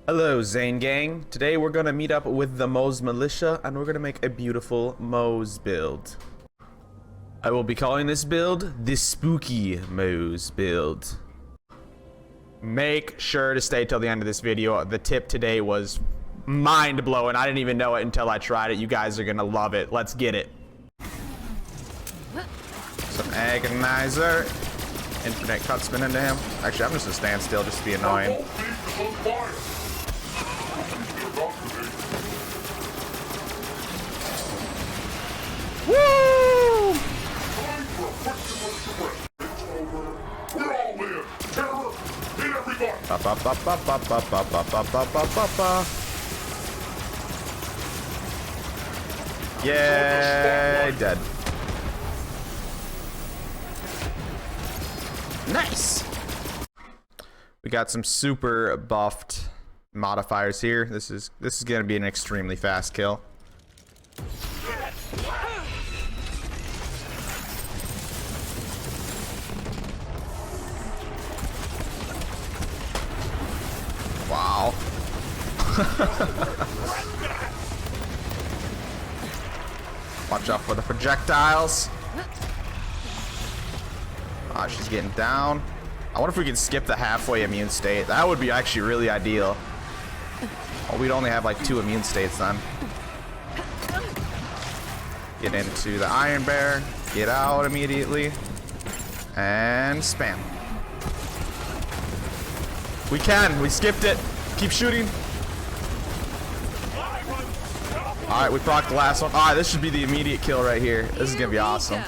Hello, Zane Gang. Today we're gonna meet up with the Moze Militia and we're gonna make a beautiful Moze build. I will be calling this build the Spooky Moze build. Make sure to stay till the end of this video. The tip today was mind-blowing. I didn't even know it until I tried it. You guys are gonna love it. Let's get it. Some agonizer. Infinite cut spin into him. Actually, I'm just gonna stand still just to be annoying. Woo! Yay, dead. Nice. We got some super buffed modifiers here. This is gonna be an extremely fast kill. Wow. Watch out for the projectiles. Ah, she's getting down. I wonder if we could skip the halfway immune state. That would be actually really ideal. Oh, we'd only have like 2 immune states then. Get into the Iron Bear. Get out immediately. And spam. We can. We skipped it. Keep shooting. Alright, we procced the last one. Alright, this should be the immediate kill right here. This is going to be awesome.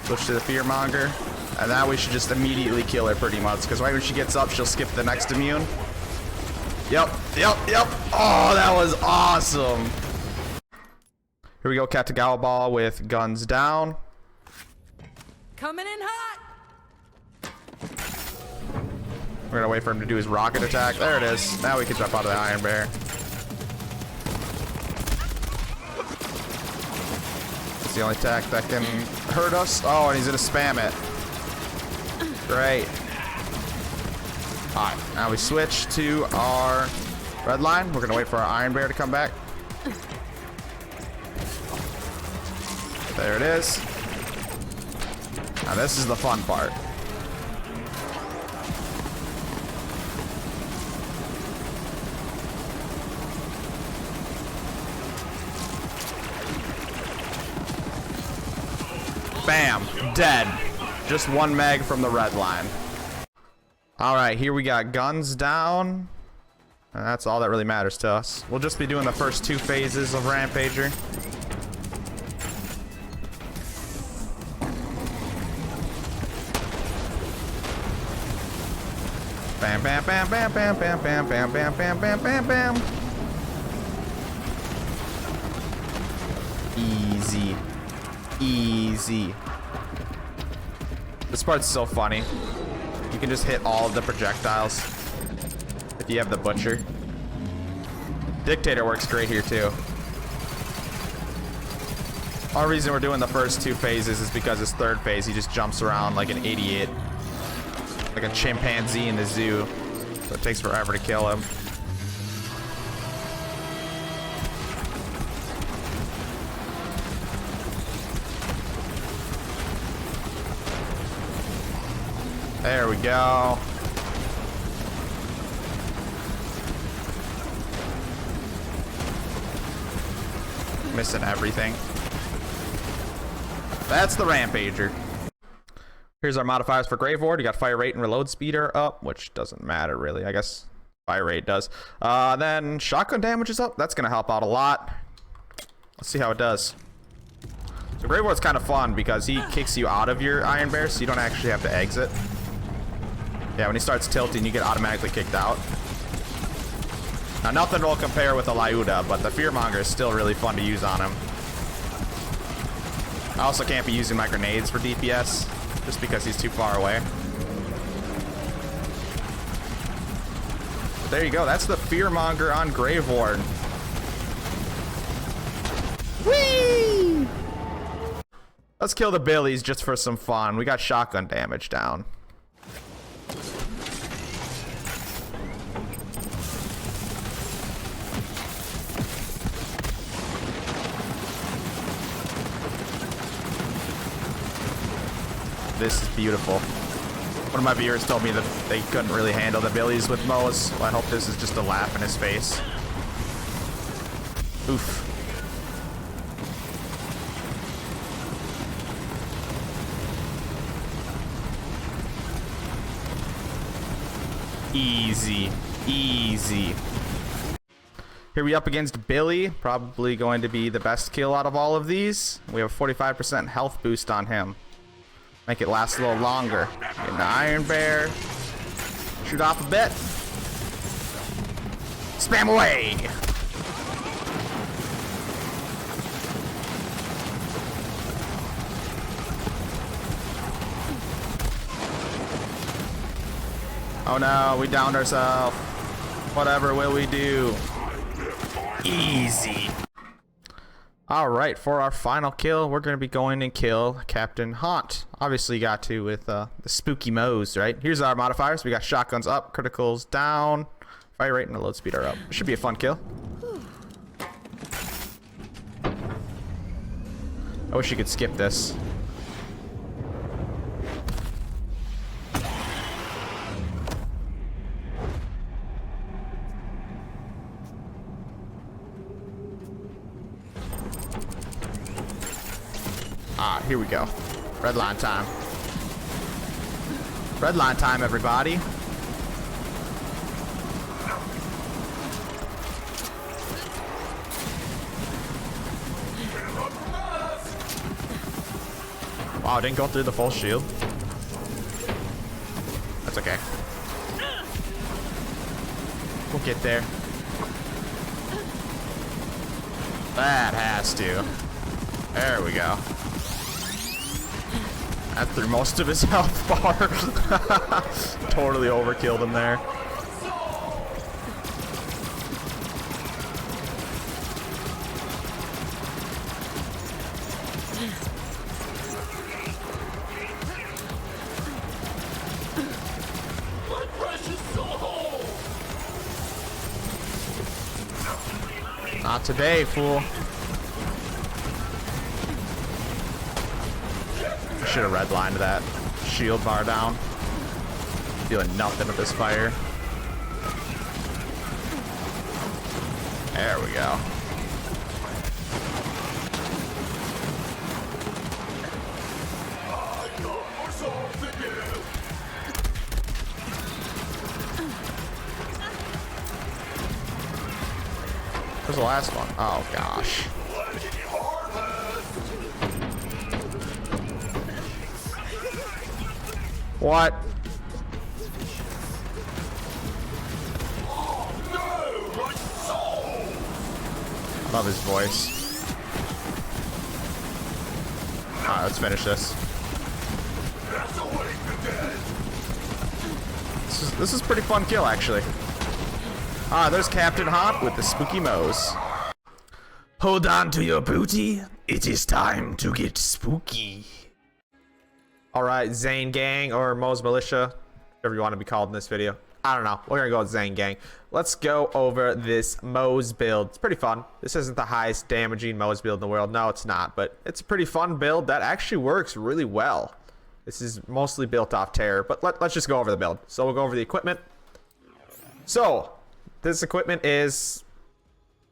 Push to the Fearmonger. And now we should just immediately kill her pretty much. Because right when she gets up, she'll skip the next immune. Yep. Oh, that was awesome. Here we go. Katagawa Ball with guns down. Coming in hot. We're gonna wait for him to do his rocket attack. There it is. Now we can jump out of the Iron Bear. It's the only attack that can hurt us. Oh, and he's gonna spam it. Great. Alright, now we switch to our red line. We're gonna wait for our Iron Bear to come back. There it is. Now this is the fun part. Bam, dead. Just 1 meg from the red line. Alright, here we got guns down. And that's all that really matters to us. We'll just be doing the first 2 phases of Rampager. Bam, bam, bam, bam, bam, bam, bam, bam, bam, bam, bam, bam, bam. Easy. Easy. This part's so funny. You can just hit all of the projectiles if you have the Butcher. Dictator works great here too. Only reason we're doing the first 2 phases is because his 3rd phase he just jumps around like an idiot. Like a chimpanzee in the zoo. So it takes forever to kill him. There we go. Missing everything. That's the Rampager. Here's our modifiers for Grave Ward. You got fire rate and reload speed are up, which doesn't matter really. I guess fire rate does. Then shotgun damage is up. That's gonna help out a lot. Let's see how it does. So Grave Ward's kind of fun because he kicks you out of your Iron Bear, so you don't actually have to exit. Yeah, when he starts tilting, you get automatically kicked out. Now, nothing will compare with the Lyuda, but the Fearmonger is still really fun to use on him. I also can't be using my grenades for DPS, just because he's too far away. But there you go, that's the Fearmonger on Grave Ward. Whee! Let's kill the Billies just for some fun. We got shotgun damage down. This is beautiful. One of my viewers told me that they couldn't really handle the Billies with Moze. Well, I hope this is just a laugh in his face. Oof. Easy. Easy. Here we up against Billy. Probably going to be the best kill out of all of these. We have a 45% health boost on him. Make it last a little longer. Get an Iron Bear. Shoot off a bit. Spam away! Oh no, we downed ourselves. Whatever will we do? Easy. Alright, for our final kill, we're going to be going and kill Captain Haunt. Obviously got to with the spooky Moze, right? Here's our modifiers. We got shotguns up, criticals down, fire rate and reload speed are up. It should be a fun kill. I wish you could skip this. Ah, here we go. Red line time. Red line time, everybody. Wow, didn't go through the full shield. That's okay. We'll get there. That has to. There we go. That threw most of his health bar. Totally overkilled him there. Not today, fool. Should have redlined that shield bar down. Feeling nothing with this fire. There we go. Where's the last one? Oh gosh. What? Love his voice. Alright, let's finish this. This is pretty fun kill, actually. Ah, there's Captain Haunt with the spooky Moze. Hold on to your booty. It is time to get spooky. Alright, Zane Gang or Moze Militia, whatever you want to be called in this video. I don't know. We're going to go with Zane Gang. Let's go over this Moze build. It's pretty fun. This isn't the highest damaging Moze build in the world. No, it's not. But it's a pretty fun build that actually works really well. This is mostly built off terror. But let's just go over the build. So we'll go over the equipment. So, this equipment is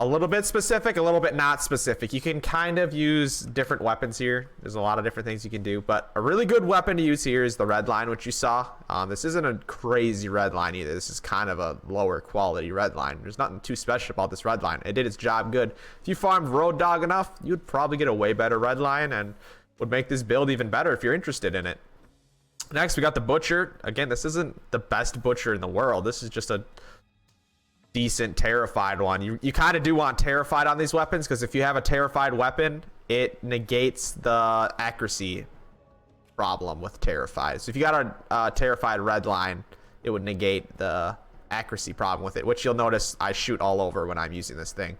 a little bit specific, a little bit not specific. You can kind of use different weapons here. There's a lot of different things you can do, but a really good weapon to use here is the red line, which you saw. This isn't a crazy red line either. This is kind of a lower quality red line. There's nothing too special about this red line. It did its job good. If you farmed Road Dog enough, you'd probably get a way better red line and would make this build even better if you're interested in it. Next, we got the Butcher. Again, this isn't the best Butcher in the world. This is just a decent Terrified one. You kind of do want Terrified on these weapons, because if you have a Terrified weapon, it negates the accuracy problem with Terrified. So if you got a Terrified red line, it would negate the accuracy problem with it, which you'll notice I shoot all over when I'm using this thing.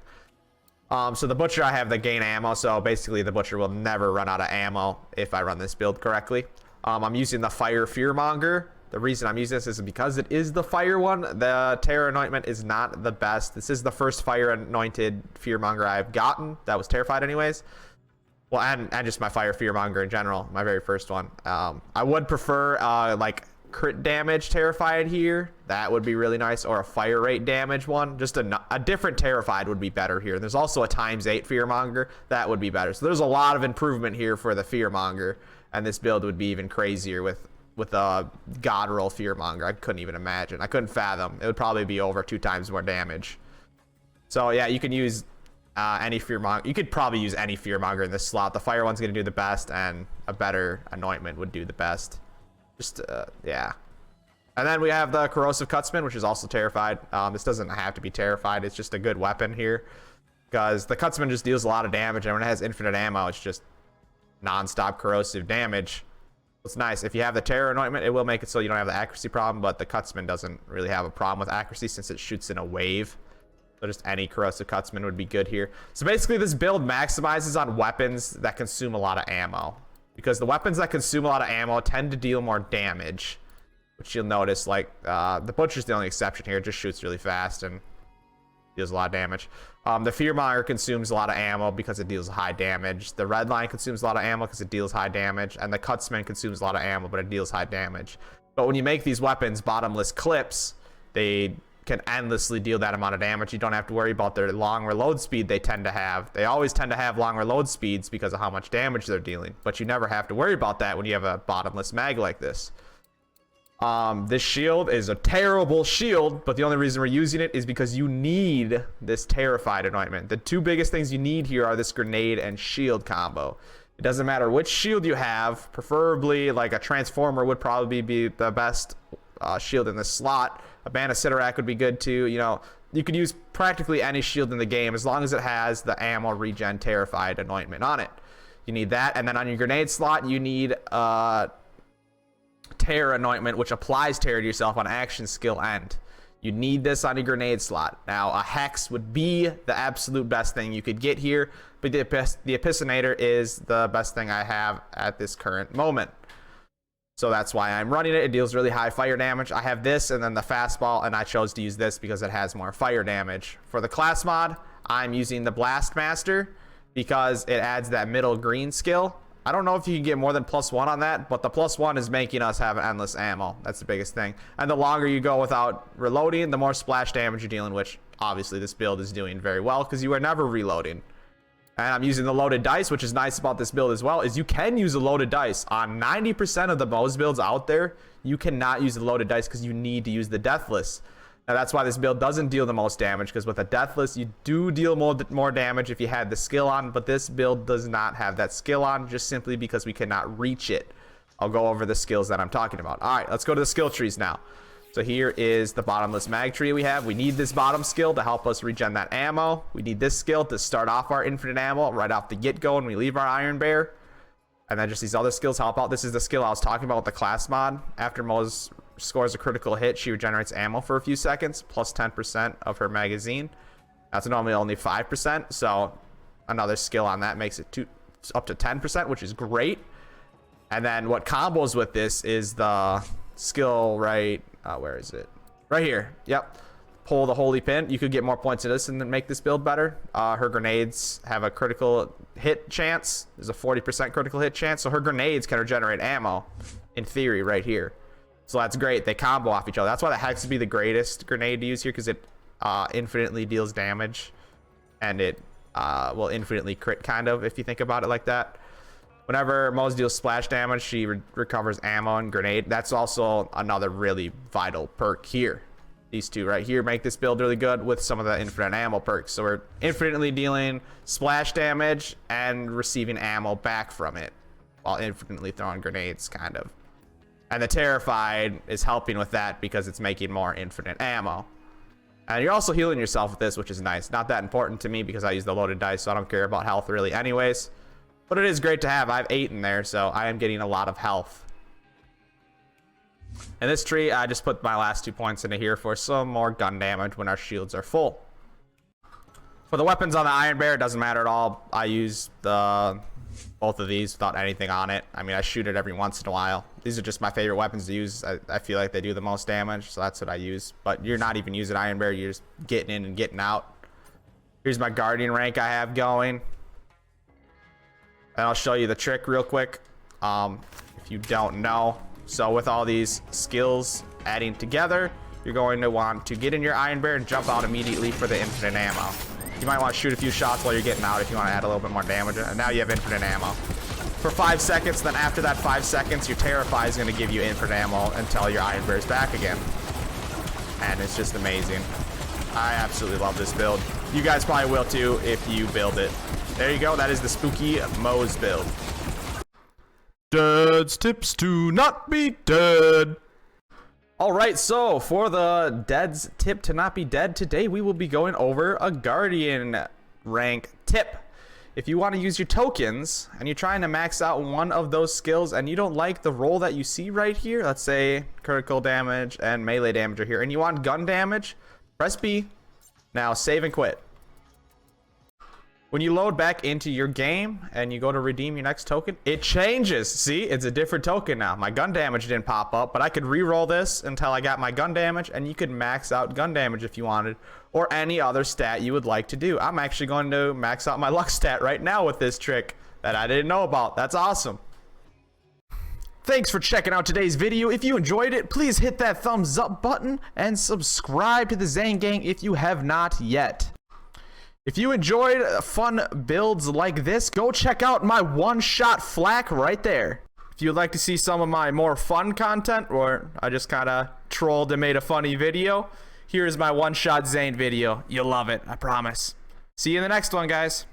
So the Butcher, I have the gain ammo, so basically the Butcher will never run out of ammo if I run this build correctly. I'm using the Fire Fearmonger. The reason I'm using this is because it is the fire one. The Terror Anointment is not the best. This is the first Fire Anointed Fearmonger I've gotten. That was Terrified anyways. Well, and just my Fire Fearmonger in general, my very first one. I would prefer like crit damage Terrified here. That would be really nice. Or a fire rate damage one. Just a different Terrified would be better here. There's also a ×8 Fearmonger. That would be better. So there's a lot of improvement here for the Fearmonger. And this build would be even crazier with a God roll Fearmonger. I couldn't even imagine. I couldn't fathom. It would probably be over 2 times more damage. So yeah, you can use any Fearmonger. You could probably use any Fearmonger in this slot. The fire one's going to do the best, and a better anointment would do the best. Just, yeah. And then we have the Corrosive Cutsman, which is also Terrified. This doesn't have to be Terrified. It's just a good weapon here. Because the Cutsman just deals a lot of damage, and when it has infinite ammo, it's just non-stop corrosive damage. It's nice. If you have the Terror Anointment, it will make it so you don't have the accuracy problem, but the Cutsman doesn't really have a problem with accuracy since it shoots in a wave. So just any Corrosive Cutsman would be good here. So basically this build maximizes on weapons that consume a lot of ammo. Because the weapons that consume a lot of ammo tend to deal more damage. Which you'll notice, like, the Butcher's the only exception here. It just shoots really fast and deals a lot of damage. The Fearmonger consumes a lot of ammo because it deals high damage. The Redline consumes a lot of ammo because it deals high damage. And the Cutsman consumes a lot of ammo, but it deals high damage. But when you make these weapons bottomless clips, they can endlessly deal that amount of damage. You don't have to worry about their long reload speed they tend to have. They always tend to have long reload speeds because of how much damage they're dealing. But you never have to worry about that when you have a bottomless mag like this. This shield is a terrible shield, but the only reason we're using it is because you need this Terrified Anointment. The 2 biggest things you need here are this grenade and shield combo. It doesn't matter which shield you have, preferably like a Transformer would probably be the best shield in this slot. A Band of Sidorak would be good too. You know, you could use practically any shield in the game as long as it has the ammo regen Terrified Anointment on it. You need that, and then on your grenade slot, you need Terror Anointment, which applies terror to yourself on action skill end. You need this on a grenade slot. Now, a Hex would be the absolute best thing you could get here, but the Epicinator is the best thing I have at this current moment. So that's why I'm running it. It deals really high fire damage. I have this and then the Fastball, and I chose to use this because it has more fire damage. For the class mod, I'm using the Blastmaster because it adds that middle green skill. I don't know if you can get more than +1 on that, but the +1 is making us have endless ammo. That's the biggest thing. And the longer you go without reloading, the more splash damage you're dealing, which obviously this build is doing very well because you are never reloading. And I'm using the loaded dice, which is nice about this build as well, is you can use a loaded dice. On 90% of the Moze builds out there, you cannot use the loaded dice because you need to use the Deathless. Now that's why this build doesn't deal the most damage, because with a Deathless, you do deal more damage if you had the skill on, but this build does not have that skill on, just simply because we cannot reach it. I'll go over the skills that I'm talking about. All right, let's go to the skill trees now. So here is the bottomless mag tree we have. We need this bottom skill to help us regen that ammo. We need this skill to start off our infinite ammo right off the get-go when we leave our Iron Bear. And then just these other skills help out. This is the skill I was talking about with the class mod. After Moze scores a critical hit, she regenerates ammo for a few seconds, plus 10% of her magazine. That's normally only 5%, so another skill on that makes it up to 10%, which is great. And then what combos with this is the skill where is it? Right here. Yep. Pull the Holy Pin. You could get more points in this and then make this build better. Her grenades have a critical hit chance. There's a 40% critical hit chance, so her grenades can regenerate ammo, in theory, right here. So that's great. They combo off each other. That's why the Hex would be the greatest grenade to use here, because it infinitely deals damage, and it will infinitely crit, kind of, if you think about it like that. Whenever Moze deals splash damage, she recovers ammo and grenade. That's also another really vital perk here. These two right here make this build really good with some of the infinite ammo perks. So we're infinitely dealing splash damage and receiving ammo back from it while infinitely throwing grenades, kind of. And the Terrified is helping with that because it's making more infinite ammo. And you're also healing yourself with this, which is nice. Not that important to me because I use the loaded dice, so I don't care about health really anyways. But it is great to have. I have 8 in there, so I am getting a lot of health. In this tree, I just put my last 2 points into here for some more gun damage when our shields are full. For the weapons on the Iron Bear, it doesn't matter at all. I use both of these without anything on it. I mean, I shoot it every once in a while. These are just my favorite weapons to use. I feel like they do the most damage, so that's what I use. But you're not even using Iron Bear. You're just getting in and getting out. Here's my Guardian rank I have going. And I'll show you the trick real quick. If you don't know. So with all these skills adding together, you're going to want to get in your Iron Bear and jump out immediately for the infinite ammo. You might want to shoot a few shots while you're getting out if you want to add a little bit more damage. And now you have infinite ammo. For 5 seconds, then after that 5 seconds, your Terrify is going to give you infinite ammo until your Iron Bear is back again. And it's just amazing. I absolutely love this build. You guys probably will too if you build it. There you go. That is the spooky Moze build. Dead's tips to not be dead. Alright, so for the Dead's tip to not be dead, today we will be going over a Guardian rank tip. If you want to use your tokens and you're trying to max out one of those skills and you don't like the roll that you see right here, let's say critical damage and melee damage are here, and you want gun damage, press B. Now save and quit. When you load back into your game and you go to redeem your next token, it changes. See, it's a different token now. My gun damage didn't pop up, but I could re-roll this until I got my gun damage, and you could max out gun damage if you wanted, or any other stat you would like to do. I'm actually going to max out my luck stat right now with this trick that I didn't know about. That's awesome. Thanks for checking out today's video. If you enjoyed it, please hit that thumbs up button and subscribe to the Zane Gang if you have not yet. If you enjoyed fun builds like this, go check out my one-shot flak right there. If you'd like to see some of my more fun content, or I just kind of trolled and made a funny video, here's my one-shot Zane video. You'll love it, I promise. See you in the next one, guys.